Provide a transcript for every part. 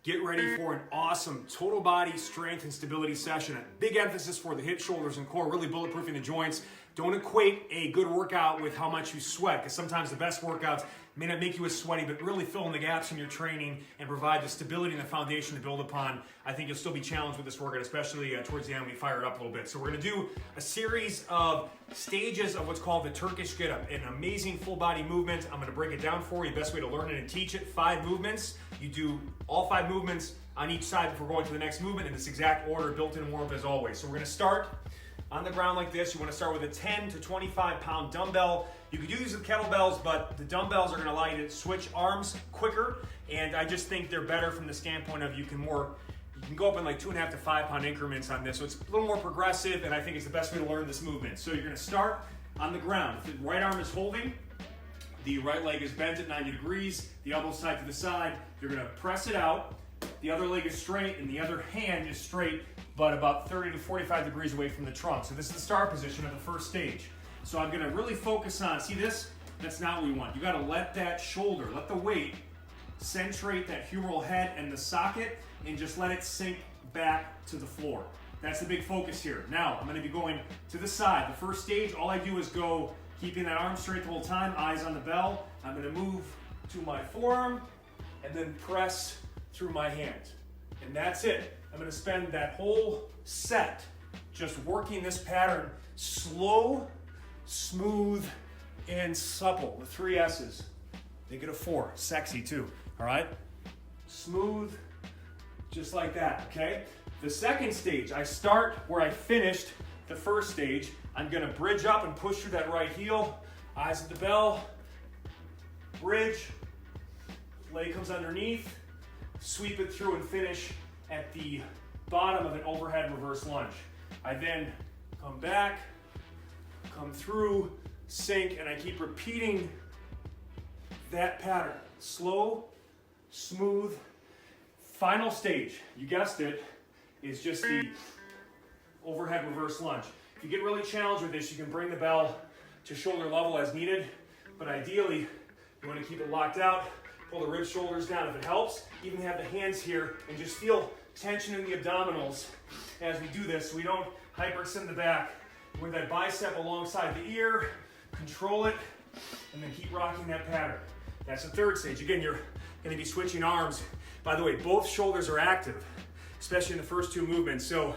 Get ready for an awesome total body strength and stability session. A big emphasis for the hips, shoulders, and core, really bulletproofing the joints. Don't equate a good workout with how much you sweat, because sometimes the best workouts may not make you as sweaty, but really fill in the gaps in your training and provide the stability and the foundation to build upon. I think you'll still be challenged with this workout, especially towards the end when we fire it up a little bit. So we're going to do a series of stages of what's called the Turkish Getup, an amazing full body movement. I'm going to break it down for you. Best way to learn it and teach it, 5 movements. You do all 5 movements on each side before going to the next movement in this exact order, built-in warm-up as always. So we're going to start on the ground like this. You want to start with a 10 to 25 pound dumbbell. You could do these with kettlebells, but the dumbbells are going to allow you to switch arms quicker, and I just think they're better from the standpoint of you can go up in like 2.5 to 5 pound increments on this, so it's a little more progressive, and I think it's the best way to learn this movement. So you're going to start on the ground. If the right arm is holding, the right leg is bent at 90 degrees, the elbows tied to the side. You're going to press it out. The other leg is straight, and the other hand is straight, but about 30 to 45 degrees away from the trunk. So this is the start position of the first stage. So I'm gonna really focus on, see this? That's not what we want. You gotta let that shoulder, let the weight centrate that humeral head and the socket, and just let it sink back to the floor. That's the big focus here. Now, I'm gonna be going to the side. The first stage, all I do is go, keeping that arm straight the whole time, eyes on the bell. I'm gonna move to my forearm, and then press through my hand. And that's it. I'm going to spend that whole set just working this pattern slow, smooth, and supple. The 3 S's. Make it a 4. Sexy too. All right? Smooth, just like that. Okay? The second stage, I start where I finished the first stage. I'm going to bridge up and push through that right heel. Eyes at the bell. Bridge. Leg comes underneath. Sweep it through and finish at the bottom of an overhead reverse lunge. I then come back, come through, sink, and I keep repeating that pattern. Slow, smooth. Final stage, you guessed it, is just the overhead reverse lunge. If you get really challenged with this, you can bring the bell to shoulder level as needed, but ideally, you want to keep it locked out. Pull the ribs, shoulders down if it helps. Even have the hands here and just feel tension in the abdominals as we do this so we don't hyperextend the back. With that bicep alongside the ear, control it, and then keep rocking that pattern. That's the third stage. Again, you're going to be switching arms. By the way, both shoulders are active, especially in the first 2 movements. So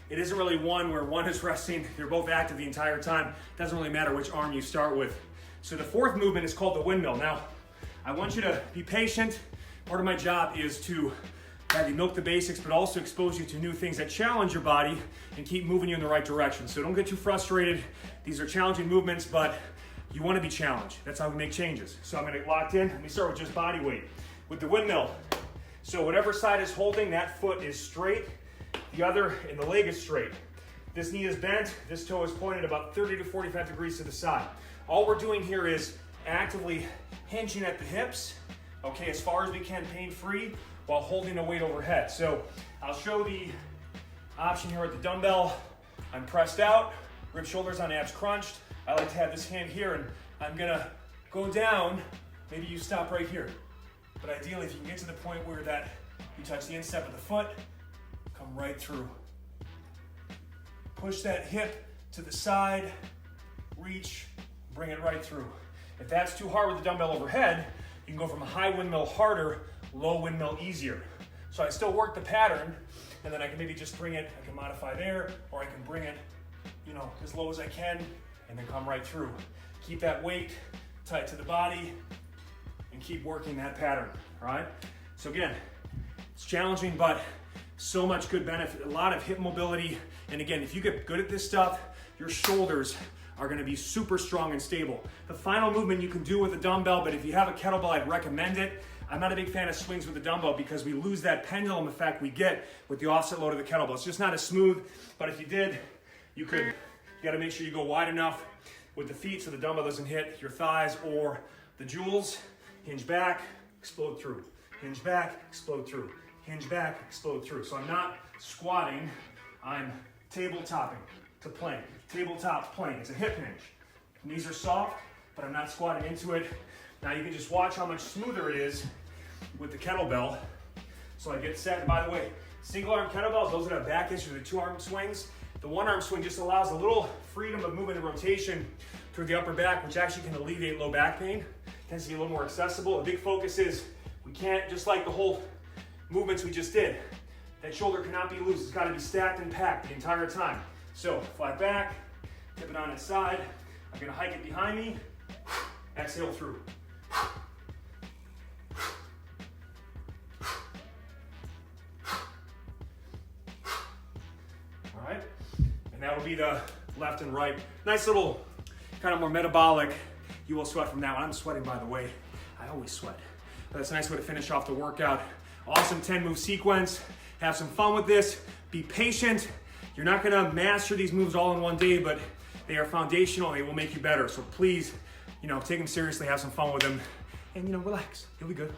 it isn't really one where one is resting. They're both active the entire time. It doesn't really matter which arm you start with. So the 4th movement is called the windmill. Now, I want you to be patient. Part of my job is to have you milk the basics, but also expose you to new things that challenge your body and keep moving you in the right direction. So don't get too frustrated. These are challenging movements, but you want to be challenged. That's how we make changes. So I'm going to get locked in. Let me start with just body weight. With the windmill, so whatever side is holding, that foot is straight, the other and the leg is straight. This knee is bent, this toe is pointed about 30 to 45 degrees to the side. All we're doing here is actively hinging at the hips, okay, as far as we can, pain-free, while holding the weight overhead. So I'll show the option here with the dumbbell. I'm pressed out, ribs, shoulders on, abs crunched. I like to have this hand here, and I'm gonna go down. Maybe you stop right here. But ideally, if you can get to the point where you touch the instep of the foot, come right through. Push that hip to the side, reach, bring it right through. If that's too hard with the dumbbell overhead, you can go from a high windmill harder, low windmill easier. So I still work the pattern, and then I can maybe just bring it, I can modify there, or I can bring it, as low as I can, and then come right through. Keep that weight tight to the body, and keep working that pattern, all right? So again, it's challenging, but so much good benefit, a lot of hip mobility, and again, if you get good at this stuff, your shoulders are going to be super strong and stable. The final movement you can do with a dumbbell, but if you have a kettlebell, I'd recommend it. I'm not a big fan of swings with the dumbbell because we lose that pendulum effect we get with the offset load of the kettlebell. It's just not as smooth, but if you did, you got to make sure you go wide enough with the feet so the dumbbell doesn't hit your thighs or the jewels. Hinge back, explode through. Hinge back, explode through. Hinge back, explode through. So I'm not squatting, I'm tabletopping to plank. Tabletop plank, it's a hip hinge. Knees are soft, but I'm not squatting into it. Now you can just watch how much smoother it is with the kettlebell. So I get set, and by the way, single arm kettlebells, those that have back issues, the 2-arm swings, the 1-arm swing just allows a little freedom of movement and rotation toward the upper back, which actually can alleviate low back pain. Tends to be a little more accessible. A big focus is we can't, just like the whole movements we just did, that shoulder cannot be loose. It's got to be stacked and packed the entire time. So flat back, tip it on its side. I'm going to hike it behind me. Exhale through. All right, and that will be the left and right. Nice little, kind of more metabolic. You will sweat from that one. I'm sweating, by the way. I always sweat. But that's a nice way to finish off the workout. Awesome 10-move sequence. Have some fun with this. Be patient. You're not gonna master these moves all in one day, but they are foundational. They will make you better. So please, take them seriously, have some fun with them, and relax. You'll be good.